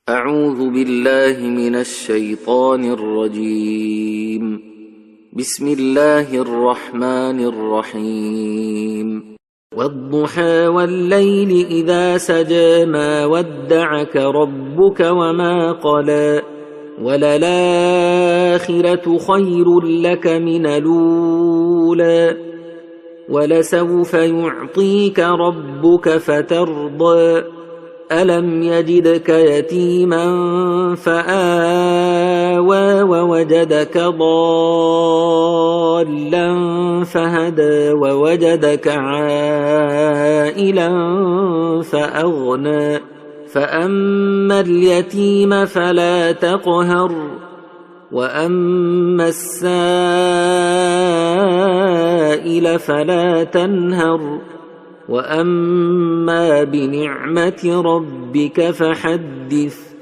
أعوذ بالله من الشيطان الرجيم. بسم الله الرحمن الرحيم. والضحى والليل إذا سجى ما ودعك ربك وما قلى وللآخرة خير لك من الأولى ولسوف يعطيك ربك فترضى ألم يجدك يتيما فآوى ووجدك ضالا فهدى ووجدك عائلا فأغنى فأما اليتيم فلا تقهر وأما السائل فلا تنهر وأما بنعمة ربك فحدث.